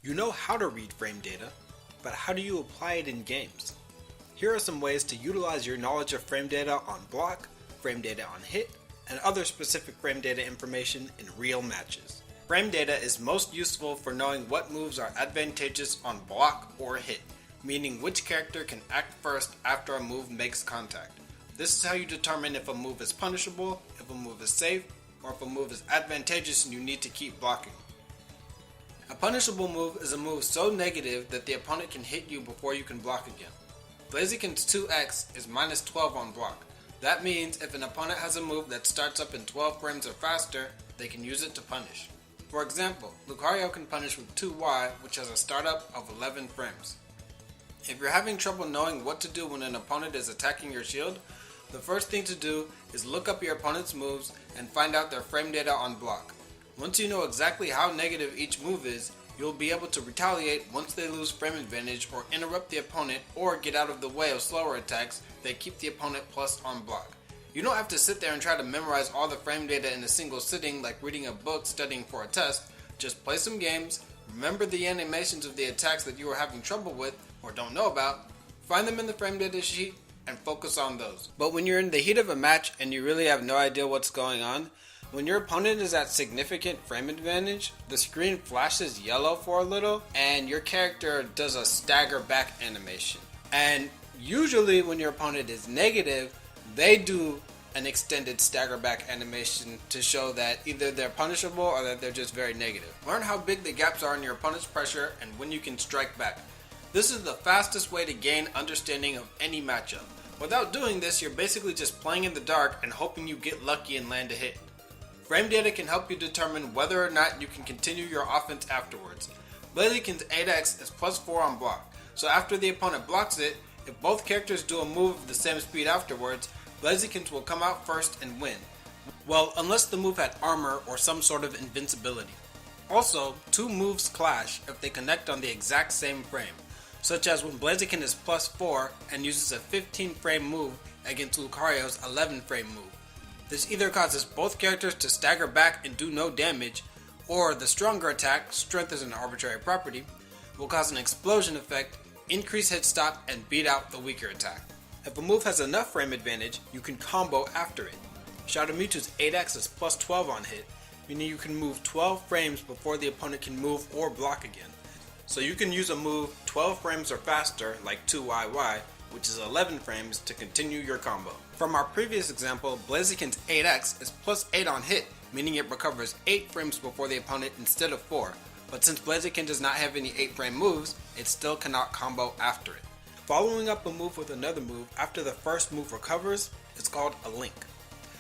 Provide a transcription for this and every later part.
You know how to read frame data, but how do you apply it in games? Here are some ways to utilize your knowledge of frame data on block, frame data on hit, and other specific frame data information in real matches. Frame data is most useful for knowing what moves are advantageous on block or hit, meaning which character can act first after a move makes contact. This is how you determine if a move is punishable, if a move is safe, or if a move is advantageous and you need to keep blocking. A punishable move is a move so negative that the opponent can hit you before you can block again. Blaziken's 2x is minus 12 on block. That means if an opponent has a move that starts up in 12 frames or faster, they can use it to punish. For example, Lucario can punish with 2y, which has a startup of 11 frames. If you're having trouble knowing what to do when an opponent is attacking your shield, the first thing to do is look up your opponent's moves and find out their frame data on block. Once you know exactly how negative each move is, you'll be able to retaliate once they lose frame advantage or interrupt the opponent or get out of the way of slower attacks that keep the opponent plus on block. You don't have to sit there and try to memorize all the frame data in a single sitting like reading a book studying for a test. Just play some games, remember the animations of the attacks that you are having trouble with or don't know about, find them in the frame data sheet, and focus on those. But when you're in the heat of a match and you really have no idea what's going on, when your opponent is at significant frame advantage, the screen flashes yellow for a little and your character does a stagger back animation. And usually when your opponent is negative, they do an extended stagger back animation to show that either they're punishable or that they're just very negative. Learn how big the gaps are in your opponent's pressure and when you can strike back. This is the fastest way to gain understanding of any matchup. Without doing this, you're basically just playing in the dark and hoping you get lucky and land a hit. Frame data can help you determine whether or not you can continue your offense afterwards. Blaziken's 8x is plus 4 on block, so after the opponent blocks it, if both characters do a move of the same speed afterwards, Blaziken's will come out first and win. Well, unless the move had armor or some sort of invincibility. Also, two moves clash if they connect on the exact same frame, such as when Blaziken is plus 4 and uses a 15 frame move against Lucario's 11 frame move. This either causes both characters to stagger back and do no damage, or the stronger attack, strength is an arbitrary property, will cause an explosion effect, increase hit stop, and beat out the weaker attack. If a move has enough frame advantage, you can combo after it. Shadow Mewtwo's 8x is plus 12 on hit, meaning you can move 12 frames before the opponent can move or block again. So you can use a move 12 frames or faster, like 2YY, which is 11 frames, to continue your combo. From our previous example, Blaziken's 8x is plus 8 on hit, meaning it recovers 8 frames before the opponent instead of 4. But since Blaziken does not have any 8 frame moves, it still cannot combo after it. Following up a move with another move after the first move recovers is called a link.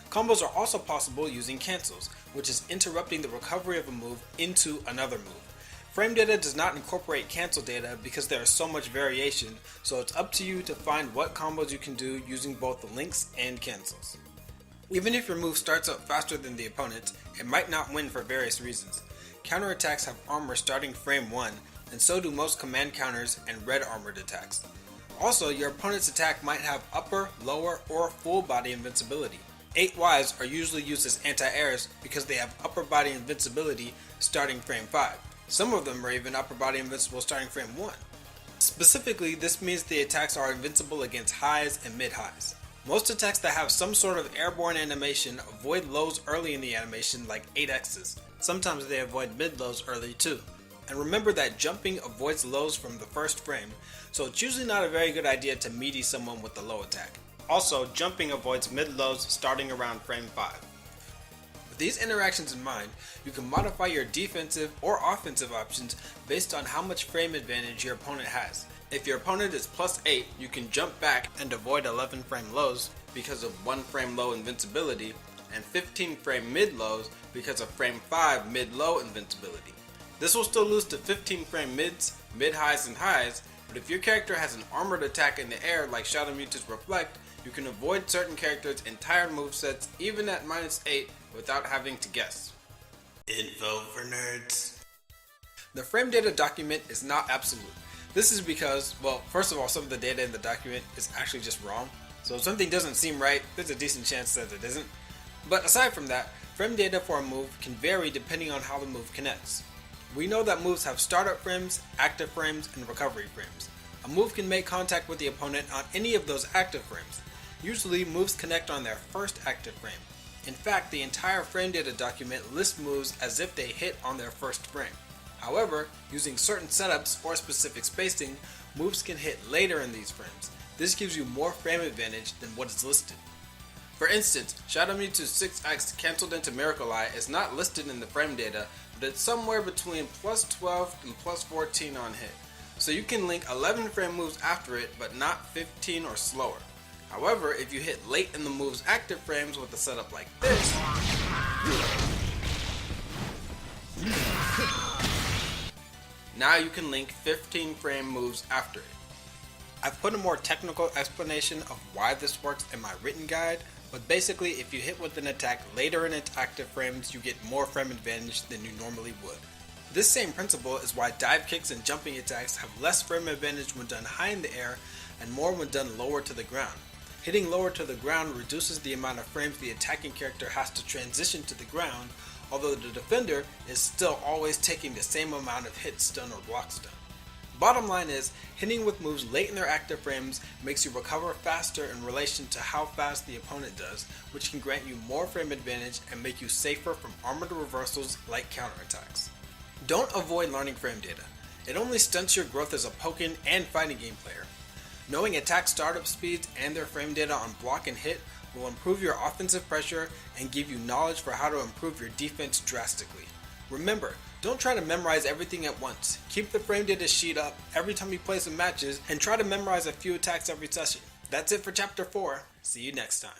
Combos are also possible using cancels, which is interrupting the recovery of a move into another move. Frame data does not incorporate cancel data because there is so much variation, so it's up to you to find what combos you can do using both the links and cancels. Even if your move starts up faster than the opponent, it might not win for various reasons. Counterattacks have armor starting frame 1, and so do most command counters and red armored attacks. Also, your opponent's attack might have upper, lower, or full body invincibility. 8Ys are usually used as anti-airs because they have upper body invincibility starting frame 5. Some of them are even upper body invincible starting frame 1. Specifically, this means the attacks are invincible against highs and mid-highs. Most attacks that have some sort of airborne animation avoid lows early in the animation, like 8x's. Sometimes they avoid mid-lows early too. And remember that jumping avoids lows from the first frame, so it's usually not a very good idea to meaty someone with the low attack. Also, jumping avoids mid-lows starting around frame 5. With these interactions in mind, you can modify your defensive or offensive options based on how much frame advantage your opponent has. If your opponent is plus 8, you can jump back and avoid 11 frame lows because of 1 frame low invincibility, and 15 frame mid lows because of frame 5 mid low invincibility. This will still lose to 15 frame mids, mid highs, and highs, but if your character has an armored attack in the air like Shadow Mewtwo's Reflect, you can avoid certain characters' entire movesets even at minus 8 without having to guess. Info for nerds. The frame data document is not absolute. This is because, well, first of all, some of the data in the document is actually just wrong. So if something doesn't seem right, there's a decent chance that it isn't. But aside from that, frame data for a move can vary depending on how the move connects. We know that moves have startup frames, active frames, and recovery frames. A move can make contact with the opponent on any of those active frames. Usually, moves connect on their first active frame. In fact, the entire frame data document lists moves as if they hit on their first frame. However, using certain setups or specific spacing, moves can hit later in these frames. This gives you more frame advantage than what is listed. For instance, Shadow Mewtwo 6X cancelled into Miracle Eye is not listed in the frame data, but it's somewhere between plus 12 and plus 14 on hit. So you can link 11 frame moves after it, but not 15 or slower. However, if you hit late in the move's active frames with a setup like this, now you can link 15 frame moves after it. I've put a more technical explanation of why this works in my written guide, but basically if you hit with an attack later in its active frames, you get more frame advantage than you normally would. This same principle is why dive kicks and jumping attacks have less frame advantage when done high in the air and more when done lower to the ground. Hitting lower to the ground reduces the amount of frames the attacking character has to transition to the ground, although the defender is still always taking the same amount of hit stun or block stun. Bottom line is, hitting with moves late in their active frames makes you recover faster in relation to how fast the opponent does, which can grant you more frame advantage and make you safer from armored reversals like counterattacks. Don't avoid learning frame data. It only stunts your growth as a Pokken and fighting game player. Knowing attack startup speeds and their frame data on block and hit will improve your offensive pressure and give you knowledge for how to improve your defense drastically. Remember, don't try to memorize everything at once. Keep the frame data sheet up every time you play some matches and try to memorize a few attacks every session. That's it for Chapter 4. See you next time.